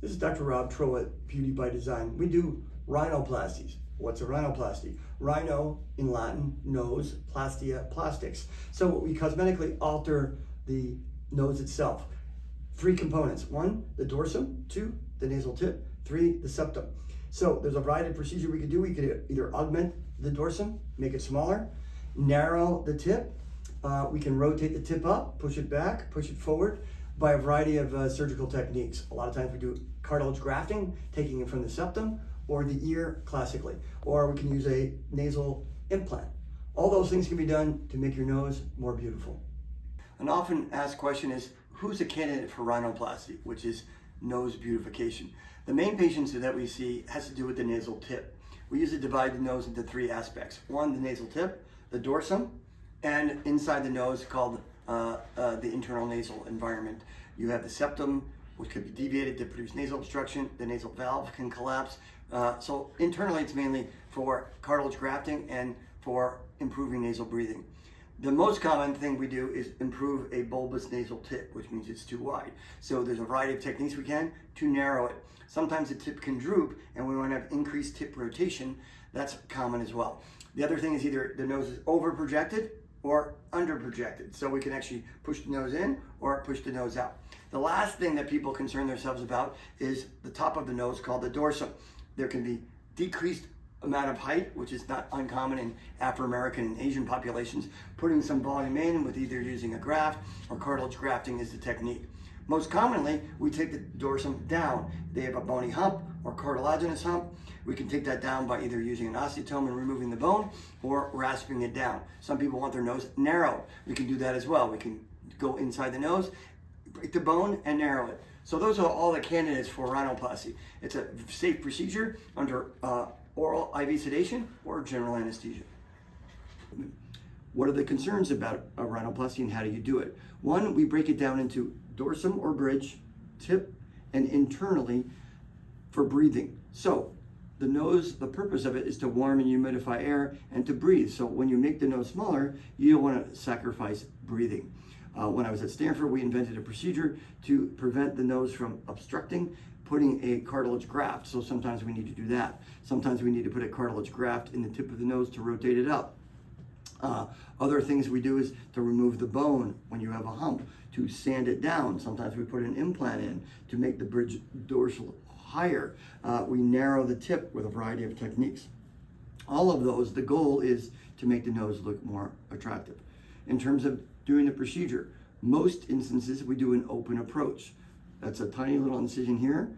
This is Dr. Rob Troell at Beauty by Design. We do rhinoplasties. What's a rhinoplasty? Rhino in Latin, nose, plastia, plastics. So we cosmetically alter the nose itself. 3 components. 1, the dorsum. 2, the nasal tip. 3, the septum. So there's a variety of procedure we could do. We could either augment the dorsum, make it smaller, narrow the tip. We can rotate the tip up, push it back, push it forward by a variety of surgical techniques. A lot of times we do cartilage grafting, taking it from the septum or the ear classically, or we can use a nasal implant. All those things can be done to make your nose more beautiful. An often asked question is, who's a candidate for rhinoplasty, which is nose beautification? The main patients that we see has to do with the nasal tip. We usually divide the nose into 3 aspects. 1, the nasal tip, the dorsum, and inside the nose called the internal nasal environment. You have the septum, which could be deviated to produce nasal obstruction. The nasal valve can collapse. So internally, it's mainly for cartilage grafting and for improving nasal breathing. The most common thing we do is improve a bulbous nasal tip, which means it's too wide. So there's a variety of techniques we can to narrow it. Sometimes the tip can droop and we want to have increased tip rotation. That's common as well. The other thing is either the nose is over projected or under projected. So we can actually push the nose in or push the nose out. The last thing that people concern themselves about is the top of the nose called the dorsum. There can be decreased amount of height, which is not uncommon in Afro-American and Asian populations. Putting some volume in with either using a graft or cartilage grafting is the technique. Most commonly, we take the dorsum down. They have a bony hump or cartilaginous hump. We can take that down by either using an osteotome and removing the bone or rasping it down. Some people want their nose narrow. We can do that as well. We can go inside the nose, break the bone, and narrow it. So those are all the candidates for rhinoplasty. It's a safe procedure under oral IV sedation or general anesthesia. What are the concerns about a rhinoplasty and how do you do it? 1, we break it down into dorsum or bridge, tip, and internally for breathing. So the nose, the purpose of it is to warm and humidify air and to breathe. So when you make the nose smaller, you don't want to sacrifice breathing. When I was at Stanford, we invented a procedure to prevent the nose from obstructing, putting a cartilage graft. So sometimes we need to do that. Sometimes we need to put a cartilage graft in the tip of the nose to rotate it up. Other things we do is to remove the bone when you have a hump, to sand it down. Sometimes we put an implant in to make the bridge dorsal higher. We narrow the tip with a variety of techniques. All of those, the goal is to make the nose look more attractive. In terms of doing the procedure, most instances we do an open approach. That's a tiny little incision here,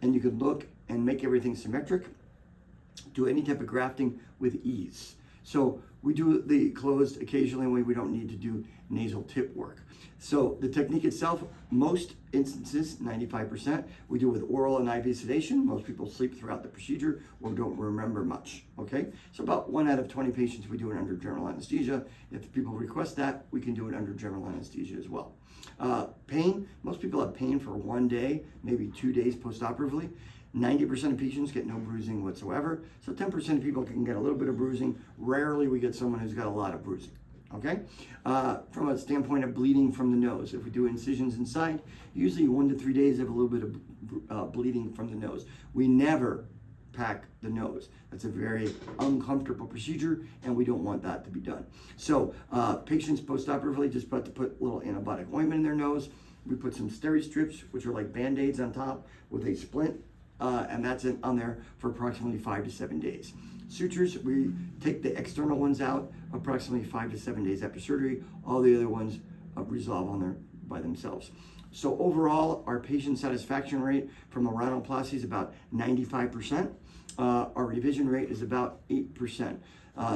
and you can look and make everything symmetric, do any type of grafting with ease. So we do the closed occasionally when we don't need to do nasal tip work. So the technique itself, most instances, 95%, we do with oral and IV sedation. Most people sleep throughout the procedure or don't remember much, okay? So about 1 out of 20 patients, we do it under general anesthesia. If people request that, we can do it under general anesthesia as well. Pain, most people have pain for 1 day, maybe 2 days postoperatively. 90% of patients get no bruising whatsoever. So 10% of people can get a little bit of bruising. Rarely we get someone who's got a lot of bruising, okay? From a standpoint of bleeding from the nose, if we do incisions inside, usually 1 to 3 days of a little bit of bleeding from the nose. We never pack the nose. That's a very uncomfortable procedure and we don't want that to be done. So patients postoperatively just have to put a little antibiotic ointment in their nose. We put some steri strips, which are like Band-Aids on top with a splint. And that's on there for approximately 5 to 7 days. Sutures, we take the external ones out approximately 5 to 7 days after surgery. All the other ones resolve on there by themselves. So overall, our patient satisfaction rate from a rhinoplasty is about 95%. Our revision rate is about 8%.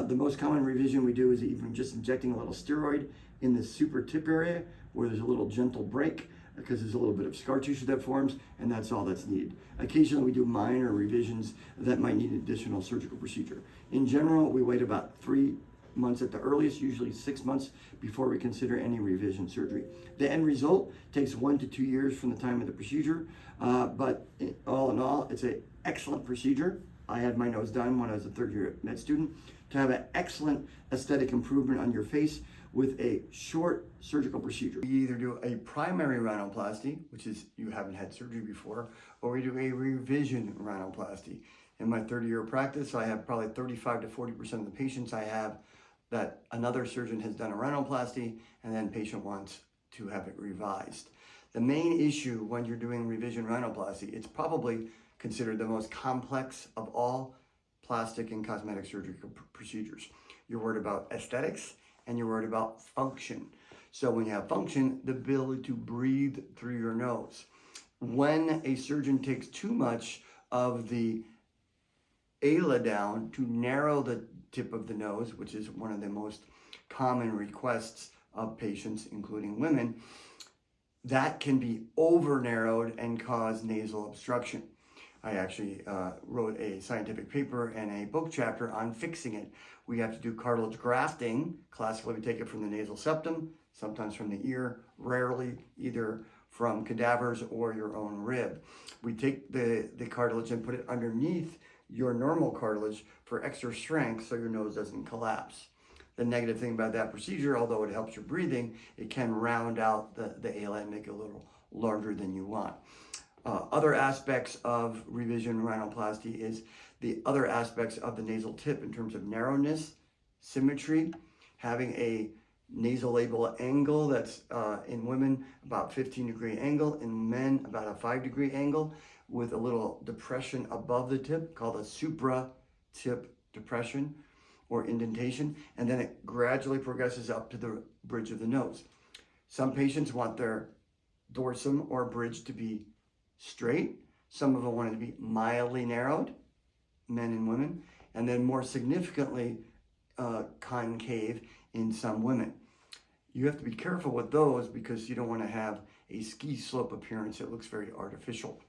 The most common revision we do is even just injecting a little steroid in the super tip area where there's a little gentle break, because there's a little bit of scar tissue that forms, and that's all that's needed. Occasionally we do minor revisions that might need additional surgical procedure. In general, we wait about 3 months at the earliest, usually 6 months before we consider any revision surgery. The end result takes 1 to 2 years from the time of the procedure, but all in all, it's an excellent procedure. I had my nose done when I was a 3rd-year med student. To have an excellent aesthetic improvement on your face with a short surgical procedure. We either do a primary rhinoplasty, which is you haven't had surgery before, or we do a revision rhinoplasty. In my 30-year practice, I have probably 35 to 40% of the patients I have that another surgeon has done a rhinoplasty and then patient wants to have it revised. The main issue when you're doing revision rhinoplasty, it's probably considered the most complex of all plastic and cosmetic surgical procedures. You're worried about aesthetics and you're worried about function. So when you have function, the ability to breathe through your nose. When a surgeon takes too much of the ala down to narrow the tip of the nose, which is one of the most common requests of patients, including women, that can be over narrowed and cause nasal obstruction. I actually wrote a scientific paper and a book chapter on fixing it. We have to do cartilage grafting. Classically, we take it from the nasal septum, sometimes from the ear, rarely either from cadavers or your own rib. We take the cartilage and put it underneath your normal cartilage for extra strength so your nose doesn't collapse. The negative thing about that procedure, although it helps your breathing, it can round out the ala and make it a little larger than you want. Other aspects of revision rhinoplasty is the other aspects of the nasal tip in terms of narrowness, symmetry, having a nasolabial angle that's in women about 15-degree angle, in men about a 5-degree angle with a little depression above the tip called a supra-tip depression or indentation, and then it gradually progresses up to the bridge of the nose. Some patients want their dorsum or bridge to be straight. Some of them want it to be mildly narrowed, men and women, and then more significantly concave in some women. You have to be careful with those because you don't want to have a ski slope appearance that looks very artificial.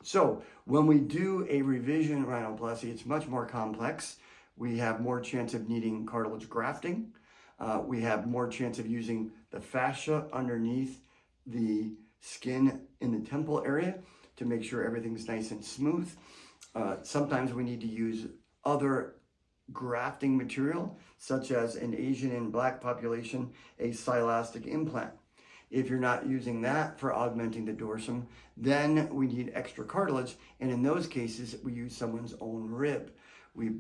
So when we do a revision rhinoplasty, it's much more complex. We have more chance of needing cartilage grafting. We have more chance of using the fascia underneath the skin in the temple area to make sure everything's nice and smooth. Sometimes we need to use other grafting material, such as in Asian and Black population, a silastic implant. If you're not using that for augmenting the dorsum, then we need extra cartilage, and in those cases, we use someone's own rib. We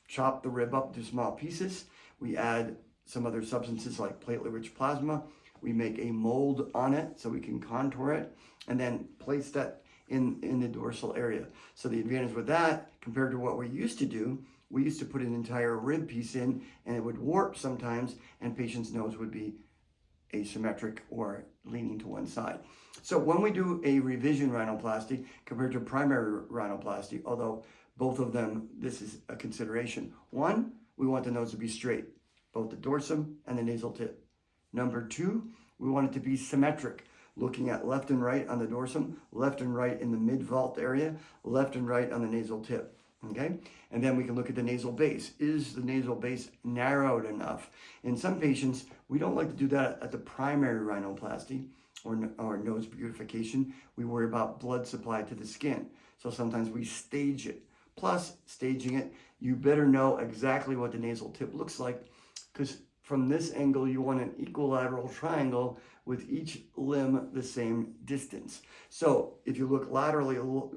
chop the rib up to small pieces. We add some other substances like platelet-rich plasma. We make a mold on it so we can contour it and then place that in the dorsal area. So the advantage with that, compared to what we used to do, we used to put an entire rib piece in and it would warp sometimes and patient's nose would be asymmetric or leaning to one side. So when we do a revision rhinoplasty compared to primary rhinoplasty, although both of them, this is a consideration. One, we want the nose to be straight, both the dorsum and the nasal tip. Number two, we want it to be symmetric, looking at left and right on the dorsum, left and right in the mid-vault area, left and right on the nasal tip, okay? And then we can look at the nasal base. Is the nasal base narrowed enough? In some patients, we don't like to do that at the primary rhinoplasty or nose beautification. We worry about blood supply to the skin. So sometimes we stage it. Plus, staging it, you better know exactly what the nasal tip looks like, because from this angle, you want an equilateral triangle with each limb the same distance. So if you look laterally,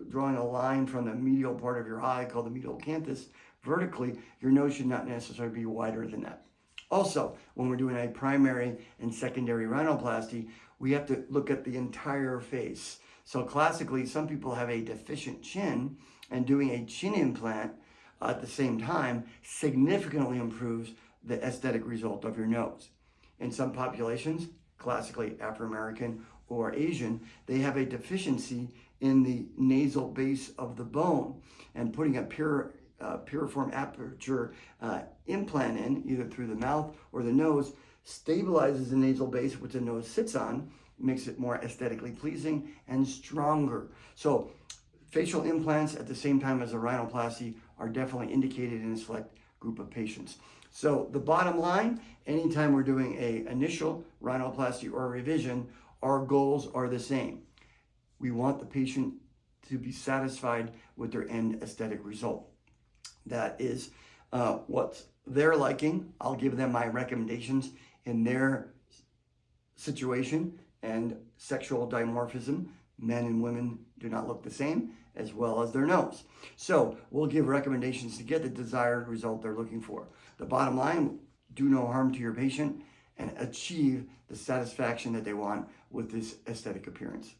drawing a line from the medial part of your eye called the medial canthus, vertically, your nose should not necessarily be wider than that. Also, when we're doing a primary and secondary rhinoplasty, we have to look at the entire face. So classically, some people have a deficient chin, and doing a chin implant at the same time significantly improves the aesthetic result of your nose. In some populations, classically Afro-American or Asian, they have a deficiency in the nasal base of the bone, and putting a piriform aperture implant in, either through the mouth or the nose, stabilizes the nasal base, which the nose sits on, makes it more aesthetically pleasing and stronger. So facial implants at the same time as a rhinoplasty are definitely indicated in a select group of patients. So the bottom line, anytime we're doing an initial rhinoplasty or a revision, our goals are the same. We want the patient to be satisfied with their end aesthetic result. That is what they're liking. I'll give them my recommendations in their situation and sexual dimorphism. Men and women do not look the same, as well as their nose. So we'll give recommendations to get the desired result they're looking for. The bottom line, do no harm to your patient and achieve the satisfaction that they want with this aesthetic appearance.